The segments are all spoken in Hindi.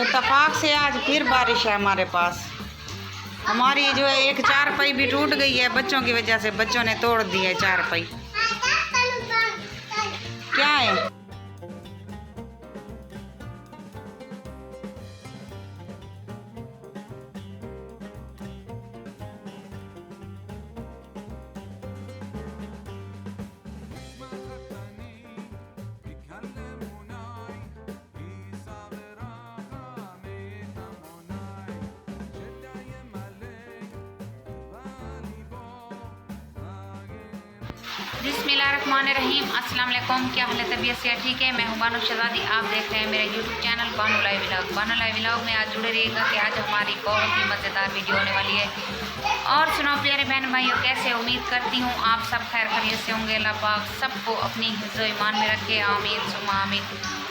इत्तेफाक से आज फिर बारिश है हमारे पास। हमारी जो है एक चारपाई भी टूट गई है बच्चों की वजह से। बच्चों ने तोड़ दी है चारपाई। क्या है? बिस्मिल्लाहिर्रहमानिर्रहीम। अस्सलाम वालेकुम। क्या हाल है? तबीयत से ठीक है? मैं हूं बानो शहजादी। आप देख रहे हैं मेरा YouTube channel Bano live vlog. Bano live vlog में आज जुड़े रहिएगा कि आज हमारी बहुत ही मज़ेदार वीडियो होने वाली है। और सुनाओ प्यारे बहन भाइयों, कैसे? उम्मीद करती हूँ आप सब खैर खैरियत से होंगे। अल्लाह पाक सबको अपनी हिफ्ज़ व ईमान में रखे, आमीन सुम्मा आमीन।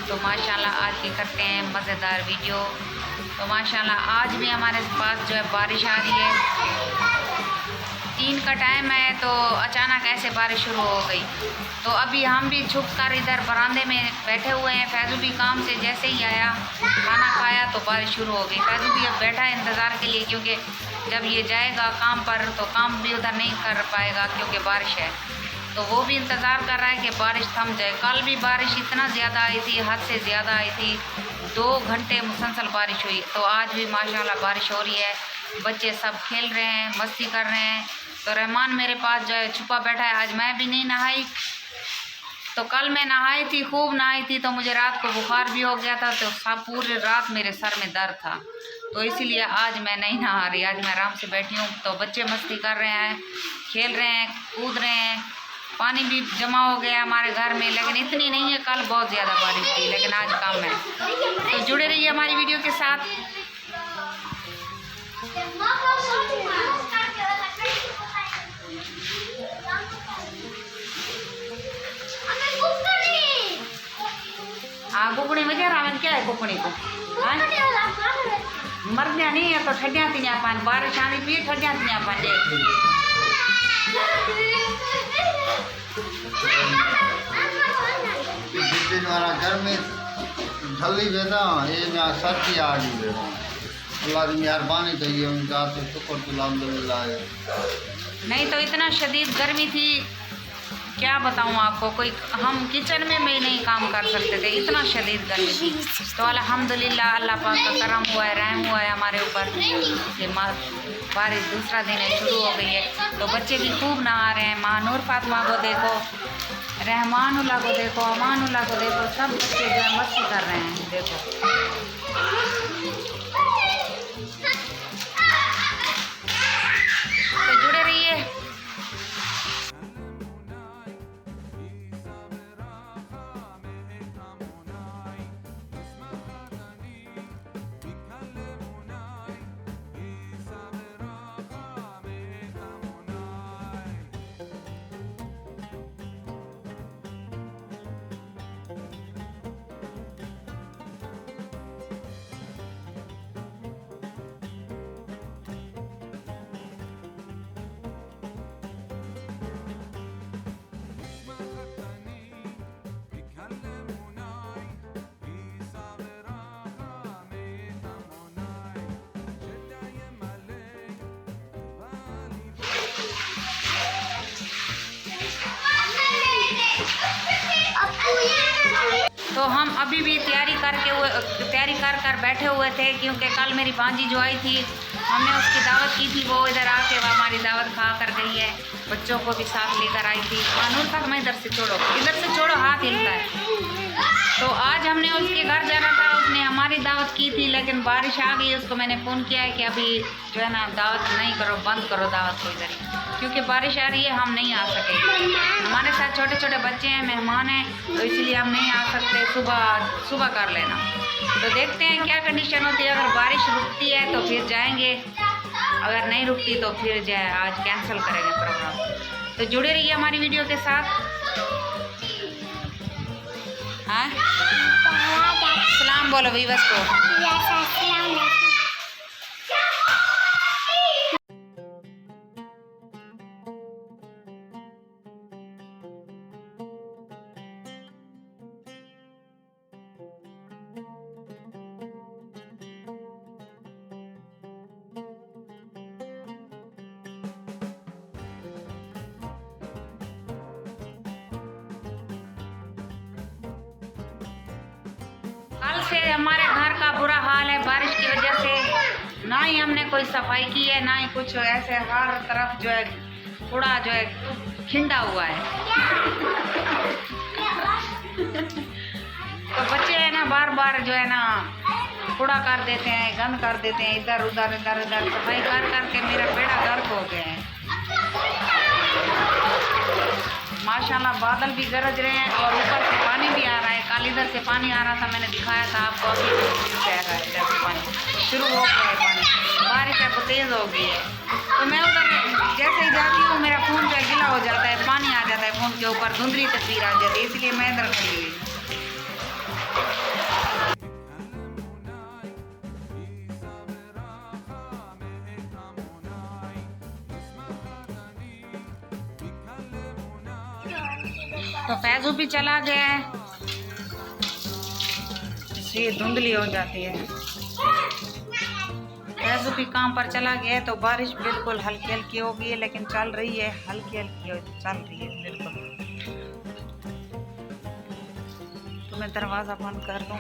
तो माशाल्लाह आज की करते हैं मज़ेदार वीडियो। तो माशाल्लाह आज भी हमारे पास जो है बारिश आ रही है। 3 का टाइम है तो अचानक ऐसे बारिश शुरू हो गई। तो अभी हम भी छुप कर इधर बरामदे में बैठे हुए हैं। फैज़ू भी काम से जैसे ही आया, खाना खाया तो बारिश शुरू हो गई। फैज़ू भी अब बैठा है इंतज़ार के लिए, क्योंकि जब ये जाएगा काम पर तो काम भी उधर नहीं कर पाएगा क्योंकि बारिश है। तो वो भी इंतज़ार कर रहा है कि बारिश थम जाए। कल भी बारिश इतना ज़्यादा आई थी, हद से ज़्यादा आई थी। 2 घंटे मुसलसल बारिश हुई। तो आज भी माशाल्लाह बारिश हो रही है। बच्चे सब खेल रहे हैं, मस्ती कर रहे हैं। तो रहमान मेरे पास जो है छुपा बैठा है। आज मैं भी नहीं नहाई। तो कल मैं नहाई थी, खूब नहाई थी, तो मुझे रात को बुखार भी हो गया था। तो सब पूरी रात मेरे सर में दर्द था। तो इसीलिए आज मैं नहीं नहा रही। आज मैं आराम से बैठी हूँ। तो बच्चे मस्ती कर रहे हैं, खेल रहे हैं, कूद रहे हैं। पानी भी जमा हो गया हमारे घर में, लेकिन इतनी नहीं है। कल बहुत ज़्यादा बारिश थी, लेकिन आज कम है। तो जुड़े रहिए हमारी वीडियो के साथ। हाँ, कुकड़ी में क्या रावण क्या है? कुकड़ी को मर गया नहीं है तो ठंडिया थी पान। बारिश आनी पी ठंडिया थी पान। घर में ढली वेदा ये ना सर्दी आ गई वेदा। अल्लाह की मेहरबानी तो ये उनका तो शुक्र अल्हम्दुलिल्लाह है। नहीं तो इतना शदीद गर्मी थी, क्या बताऊँ आपको। कोई हम किचन में भी नहीं काम कर सकते थे, इतना शदीद गर्मी थी। तो अल्हम्दुलिल्लाह अल्लाह पाक का करम हुआ है, रहम हुआ है हमारे ऊपर। ये बारिश दूसरा दिन है, शुरू हो गई है। तो बच्चे भी खूब नहा रहे हैं। माँ नूर फातिमा को देखो, रहमानुल्लाह को देखो, अमानुल्लाह को देखो, सब बच्चे जो है मस्ती कर रहे हैं। देखो तो जुड़े रहिए। तो हम अभी भी तैयारी कर बैठे हुए थे, क्योंकि कल मेरी भांजी जो आई थी, हमने उसकी दावत की थी। वो इधर आके वो हमारी दावत खा कर गई है। बच्चों को भी साथ लेकर आई थी। कानून तक मैं इधर से छोड़ो, हाथ हिलता है। तो आज हमने उसके घर जाना था। उसने हमारी दावत की थी, लेकिन बारिश आ गई। उसको मैंने फ़ोन किया है कि अभी जो है ना दावत नहीं करो, बंद करो दावत को इधर ही, क्योंकि बारिश आ रही है, हम नहीं आ सके। हमारे साथ छोटे छोटे बच्चे हैं, मेहमान हैं, तो इसलिए हम नहीं आ सकते। सुबह कर लेना। तो देखते हैं क्या कंडीशन होती है। अगर बारिश रुकती है तो फिर जाएंगे, अगर नहीं रुकती तो फिर जाए आज कैंसिल करेंगे प्रोग्राम। तो जुड़े रहिए हमारी वीडियो के साथ। हाँ, सलाम बोलो वीवर्स को। ही हमने कोई सफाई की है, ना ही कुछ, ऐसे हर तरफ जो है कूड़ा जो है खिंडा हुआ है। तो बच्चे है ना बार बार जो है ना कूड़ा कर देते हैं, गंद कर देते हैं, इधर उधर इधर उधर सफाई कर करके मेरा बेड़ा गर्क हो गया है। माशाल्लाह बादल भी गरज रहे हैं और ऊपर से पानी भी आ रहा है। कल इधर से पानी आ रहा था, मैंने दिखाया था आपको, अभी बह रहा है इधर से पानी, शुरू हो गया है पानी, बारिश है तो तेज़ हो गई है। तो मैं उधर जैसे ही जाती हूँ मेरा फ़ोन जो है गीला हो जाता है, पानी आ जाता है फ़ोन के ऊपर, धुंधली तस्वीर आ जाती है, इसलिए मैं इधर खड़ी हुई। तो फैजू भी चला गया है, इसलिए धुंधली हो जाती है। फैजू भी काम पर चला गया है। तो बारिश बिल्कुल हल्की हल्की हो गई है, लेकिन चल रही है, हल्की हल्की चल रही है बिल्कुल। तो मैं दरवाज़ा बंद कर दूँ,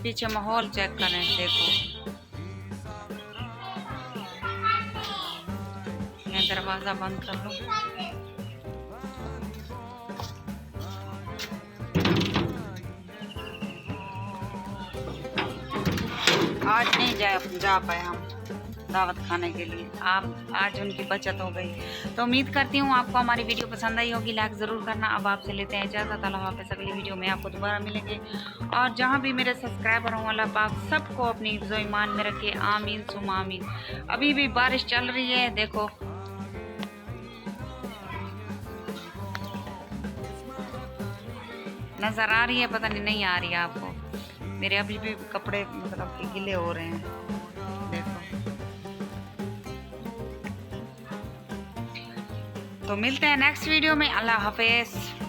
पीछे माहौल चेक करें, देखो मैं दरवाज़ा बंद कर लूँ। आज नहीं जा पाए हम दावत खाने के लिए, आप आज उनकी बचत हो गई। तो उम्मीद करती हूँ आपको हमारी वीडियो पसंद आई होगी, लाइक ज़रूर करना। अब आपसे लेते हैं इजाज़त, अल्लाह हाफ़िज़। अगली वीडियो में आपको दोबारा मिलेंगे। और जहाँ भी मेरे सब्सक्राइबर हों, अल्लाह पाक सबको अपनी हिफ्ज़ व ईमान में रखे, आमीन सुम आमीन। अभी भी बारिश चल रही है, देखो नज़र आ रही है, पता नहीं आ रही है आपको। मेरे अभी भी कपड़े मतलब कि गीले हो रहे हैं, देखो। तो मिलते हैं नेक्स्ट वीडियो में, अल्लाह हाफ़िज़।